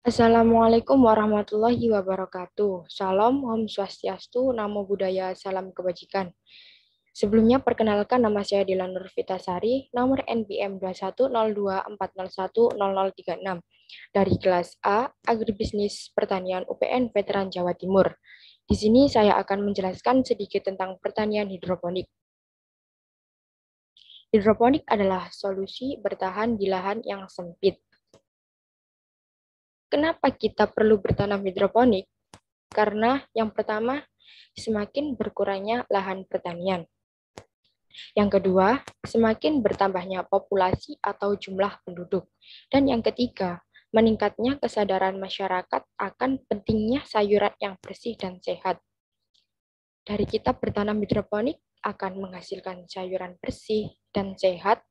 Assalamualaikum warahmatullahi wabarakatuh. Salam, Om Swastiastu, Namo Buddhaya, Salam Kebajikan. Sebelumnya perkenalkan nama saya Dilan Nurfitasari, nomor NPM 21024010036 dari kelas A Agribisnis Pertanian UPN Veteran Jawa Timur. Di sini saya akan menjelaskan sedikit tentang pertanian hidroponik. Hidroponik adalah solusi bertahan di lahan yang sempit. Kenapa kita perlu bertanam hidroponik? Karena yang pertama, semakin berkurangnya lahan pertanian. Yang kedua, semakin bertambahnya populasi atau jumlah penduduk. Dan yang ketiga, meningkatnya kesadaran masyarakat akan pentingnya sayuran yang bersih dan sehat. Dari kita bertanam hidroponik akan menghasilkan sayuran bersih dan sehat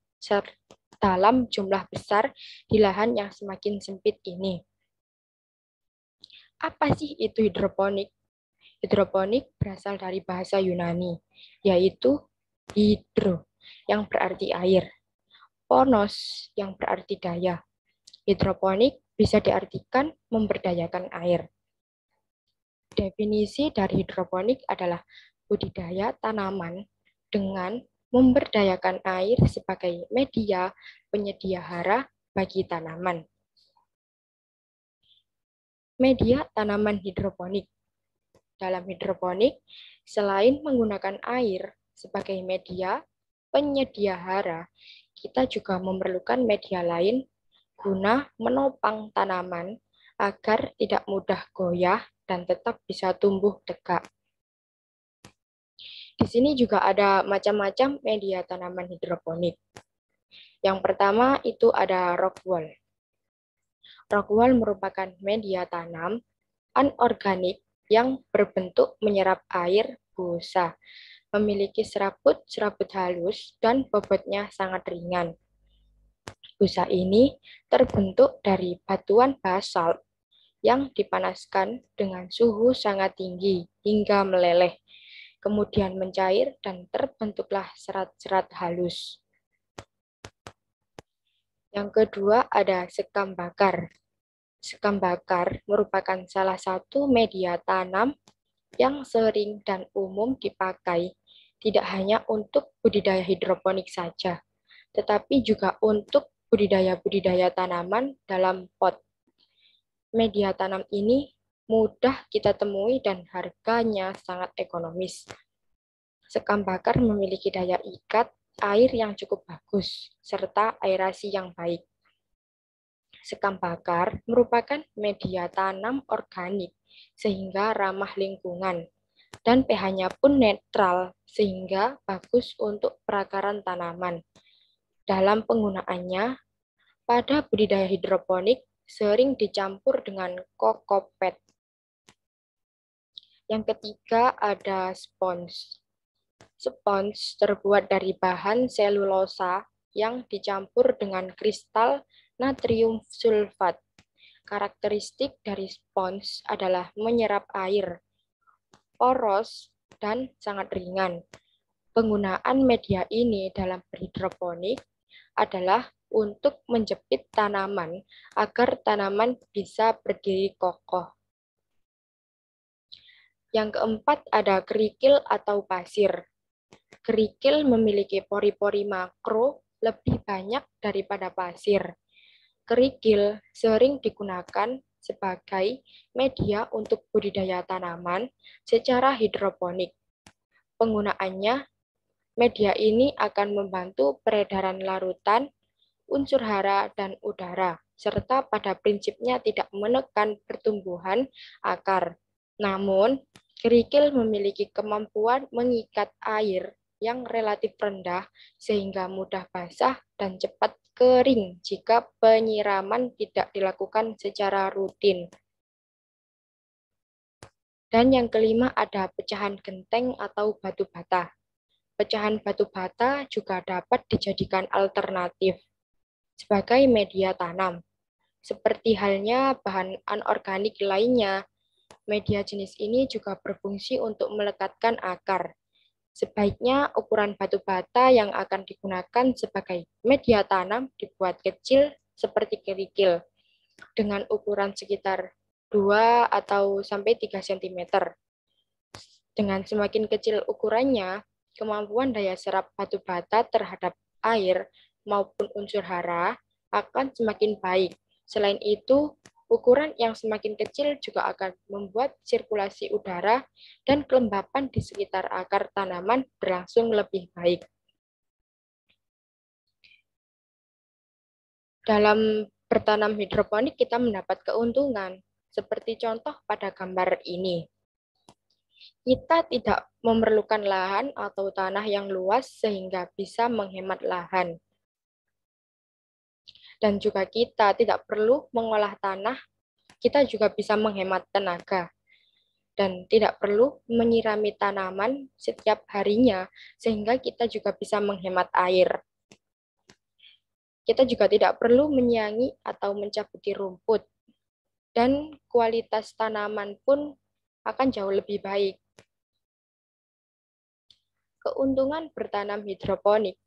dalam jumlah besar di lahan yang semakin sempit ini. Apa sih itu hidroponik? Hidroponik berasal dari bahasa Yunani, yaitu hidro, yang berarti air, ponos, yang berarti daya. Hidroponik bisa diartikan memberdayakan air. Definisi dari hidroponik adalah budidaya tanaman dengan memberdayakan air sebagai media penyedia hara bagi tanaman. Media tanaman hidroponik. Dalam hidroponik, selain menggunakan air sebagai media penyedia hara, kita juga memerlukan media lain guna menopang tanaman agar tidak mudah goyah dan tetap bisa tumbuh tegak. Di sini juga ada macam-macam media tanaman hidroponik. Yang pertama itu ada rock wool. Rock wool merupakan media tanam anorganik yang berbentuk menyerap air busa, memiliki serabut-serabut halus dan bobotnya sangat ringan. Busa ini terbentuk dari batuan basalt yang dipanaskan dengan suhu sangat tinggi hingga meleleh, kemudian mencair dan terbentuklah serat-serat halus. Yang kedua ada sekam bakar. Sekam bakar merupakan salah satu media tanam yang sering dan umum dipakai tidak hanya untuk budidaya hidroponik saja, tetapi juga untuk budidaya-budidaya tanaman dalam pot. Media tanam ini mudah kita temui dan harganya sangat ekonomis. Sekam bakar memiliki daya ikat air yang cukup bagus, serta aerasi yang baik. Sekam bakar merupakan media tanam organik sehingga ramah lingkungan dan pH-nya pun netral sehingga bagus untuk perakaran tanaman. Dalam penggunaannya, pada budidaya hidroponik sering dicampur dengan kokopet. Yang ketiga ada spons. Spons terbuat dari bahan selulosa yang dicampur dengan kristal natrium sulfat. Karakteristik dari spons adalah menyerap air, poros, dan sangat ringan. Penggunaan media ini dalam berhidroponik adalah untuk menjepit tanaman agar tanaman bisa berdiri kokoh. Yang keempat ada kerikil atau pasir. Kerikil memiliki pori-pori makro lebih banyak daripada pasir. Kerikil sering digunakan sebagai media untuk budidaya tanaman secara hidroponik. Penggunaannya, media ini akan membantu peredaran larutan, unsur hara, dan udara, serta pada prinsipnya tidak menekan pertumbuhan akar. Namun, kerikil memiliki kemampuan mengikat air yang relatif rendah sehingga mudah basah dan cepat kering jika penyiraman tidak dilakukan secara rutin. Dan yang kelima ada pecahan genteng atau batu bata. Pecahan batu bata juga dapat dijadikan alternatif sebagai media tanam. Seperti halnya bahan anorganik lainnya, media jenis ini juga berfungsi untuk melekatkan akar. Sebaiknya ukuran batu bata yang akan digunakan sebagai media tanam dibuat kecil seperti kerikil. dengan ukuran sekitar 2 atau sampai 3 cm. Dengan semakin kecil ukurannya, kemampuan daya serap batu bata terhadap air maupun unsur hara akan semakin baik. Selain itu, ukuran yang semakin kecil juga akan membuat sirkulasi udara dan kelembapan di sekitar akar tanaman berlangsung lebih baik. Dalam bertanam hidroponik kita mendapat keuntungan, seperti contoh pada gambar ini. Kita tidak memerlukan lahan atau tanah yang luas sehingga bisa menghemat lahan. Dan juga kita tidak perlu mengolah tanah, kita juga bisa menghemat tenaga. Dan tidak perlu menyirami tanaman setiap harinya, sehingga kita juga bisa menghemat air. Kita juga tidak perlu menyiangi atau mencabuti rumput, dan kualitas tanaman pun akan jauh lebih baik. Keuntungan bertanam hidroponik,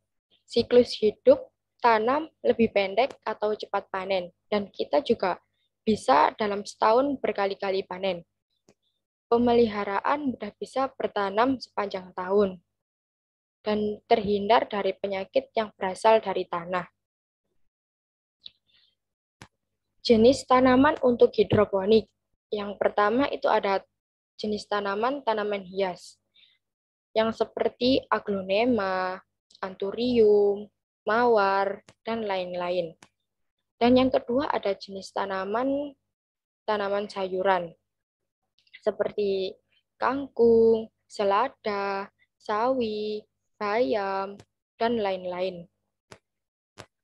siklus hidup tanam lebih pendek atau cepat panen, dan kita juga bisa dalam setahun berkali-kali panen. Pemeliharaan mudah bisa bertanam sepanjang tahun, dan terhindar dari penyakit yang berasal dari tanah. Jenis tanaman untuk hidroponik. Yang pertama itu ada jenis tanaman hias, yang seperti aglonema, anthurium, mawar, dan lain-lain. Dan yang kedua ada jenis tanaman sayuran, seperti kangkung, selada, sawi, bayam, dan lain-lain.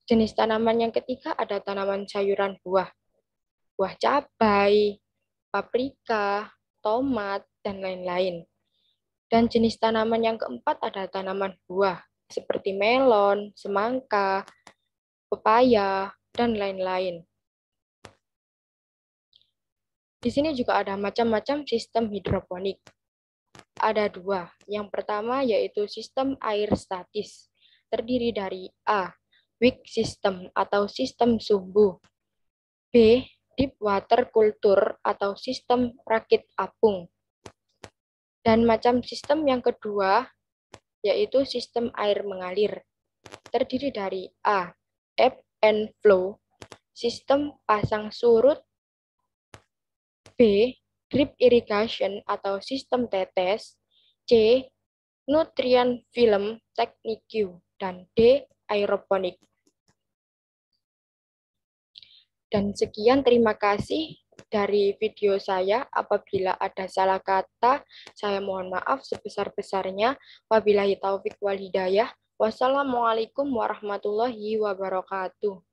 Jenis tanaman yang ketiga ada tanaman sayuran buah cabai, paprika, tomat, dan lain-lain. Dan jenis tanaman yang keempat ada tanaman buah, seperti melon, semangka, pepaya, dan lain-lain. Di sini juga ada macam-macam sistem hidroponik. Ada dua. Yang pertama yaitu sistem air statis, terdiri dari A. Weak system atau sistem sumbu. B. Deep water culture atau sistem rakit apung. Dan macam sistem yang kedua yaitu sistem air mengalir, terdiri dari A. Ebb and flow, sistem pasang surut. B. Drip irrigation atau sistem tetes. C. Nutrient film technique. Dan D. Aeroponik. Dan sekian, terima kasih dari video saya. Apabila ada salah kata, saya mohon maaf sebesar-besarnya. Wabillahi taufik wal hidayah. Wassalamualaikum warahmatullahi wabarakatuh.